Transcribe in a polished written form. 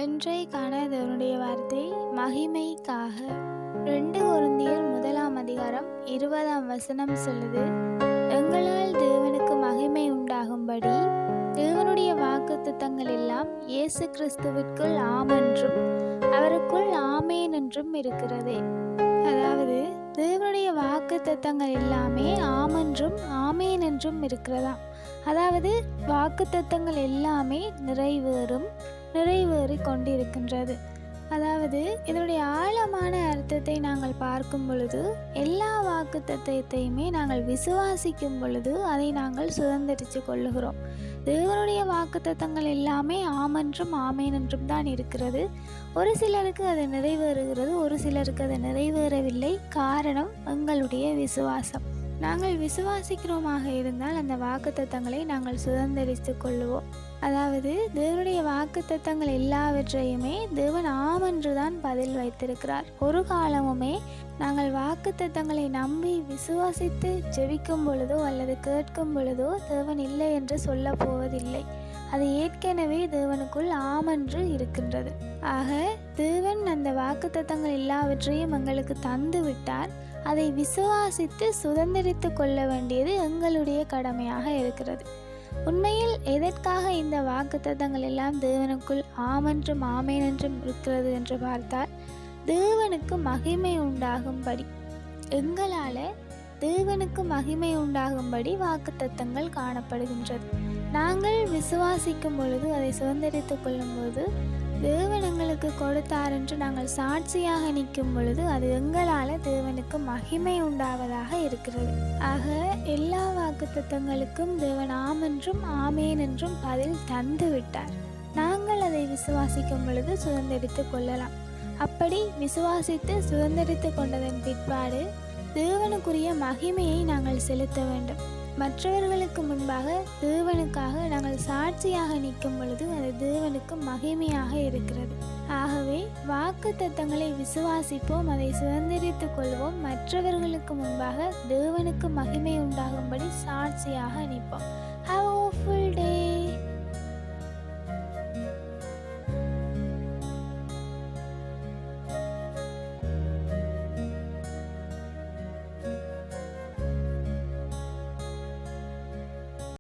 இன்றைக்கான தேவனுடைய வார்த்தை மகிமைக்காக. 2 கொரிந்தியர் 1 அதிகாரம் 20 சொல்லுது, எங்களால் தேவனுக்கு மகிமை உண்டாகும்படி தேவனுடைய வாக்குத்தத்தங்கள் எல்லாம் இயேசு கிறிஸ்துவிற்குள் ஆமென்றும் அவருக்குள் ஆமேன் என்றும் இருக்கிறதே. அதாவது தேவனுடைய வாக்குத்தத்தங்கள் எல்லாமே ஆமென்றும் ஆமேன் என்றும் இருக்கிறதாம். அதாவது வாக்குத்தத்தங்கள் எல்லாமே நிறைவேறி கொண்டிருக்கின்றது. அதாவது இதனுடைய ஆழமான அர்த்தத்தை நாங்கள் பார்க்கும் பொழுது, எல்லா வாக்குத்தத்தத்தையுமே நாங்கள் விசுவாசிக்கும் பொழுது அதை நாங்கள் சுதந்திரித்து கொள்ளுகிறோம். தேவனுடைய வாக்குத்தத்தங்கள் எல்லாமே ஆமென்றும் ஆமேன் என்றும் தான் இருக்கிறது. ஒரு சிலருக்கு அது நிறைவேறுகிறது, ஒரு சிலருக்கு அது நிறைவேறவில்லை. காரணம் எங்களுடைய விசுவாசம். நாங்கள் விசுவாசிக்கிறோமாக இருந்தால் அந்த வாக்குத்தத்தங்களை நாங்கள் சுதந்திரித்து கொள்ளுவோம். அதாவது தேவனுடைய வாக்குத்தத்தங்கள் எல்லாவற்றையுமே தேவன் ஆமென்று தான் பதில் வைத்திருக்கிறார். ஒரு காலமுமே நாங்கள் வாக்குத்தத்தங்களை நம்பி விசுவாசித்து ஜெபிக்கும் பொழுதோ அல்லது கேட்கும் பொழுதோ தேவன் இல்லை என்று சொல்ல போவதில்லை. அது ஏற்கனவே தேவனுக்குள் ஆமென்று இருக்கின்றது. ஆக தேவன் அந்த வாக்குத்தத்தங்கள் எல்லாவற்றையும் எங்களுக்கு தந்து விட்டார். அதை விசுவாசித்து சுதந்திரித்து கொள்ள வேண்டியது எங்களுடைய கடமையாக இருக்கிறது. உண்மையில் எதற்காக இந்த வாக்குத்தத்தங்கள் எல்லாம் தேவனுக்குள் ஆமென்றும் ஆமேன் என்றும் இருக்கிறது என்று பார்த்தால், தேவனுக்கு மகிமை உண்டாகும்படி, எங்களால் தேவனுக்கு மகிமை உண்டாகும்படி வாக்குத்தத்தங்கள் காணப்படுகின்றது. நாங்கள் விசுவாசிக்கும் பொழுது, அதை சுதந்திரித்து கொள்ளும்போது, தேவன் எங்களுக்கு கொடுத்தார் என்று நாங்கள் சாட்சியாக நிற்கும் பொழுது அது எங்களால் தேவனுக்கு மகிமை உண்டாவதாக இருக்கிறது. ஆக எல்லா வாக்குத்தத்தங்களுக்கும் தேவன் ஆமென்றும் ஆமேன் என்றும் பதில் தந்து விட்டார். நாங்கள் அதை விசுவாசிக்கும் பொழுது சுதந்திரித்து கொள்ளலாம். அப்படி விசுவாசித்து சுதந்திரித்து கொண்டதன் பிற்பாடு தேவனுக்குரிய மகிமையை நாங்கள் செலுத்த வேண்டும். மற்றவர்களுக்கு முன்பாக தேவனுக்காக நாங்கள் சாட்சியாக நிற்கும் பொழுது அது தேவனுக்கு மகிமையாக இருக்கிறது. ஆகவே வாக்குத்தத்தங்களை விசுவாசிப்போம், அதை சுதந்திரித்து கொள்வோம், மற்றவர்களுக்கு முன்பாக தேவனுக்கு மகிமை உண்டாகும்படி சாட்சியாக நிற்போம்.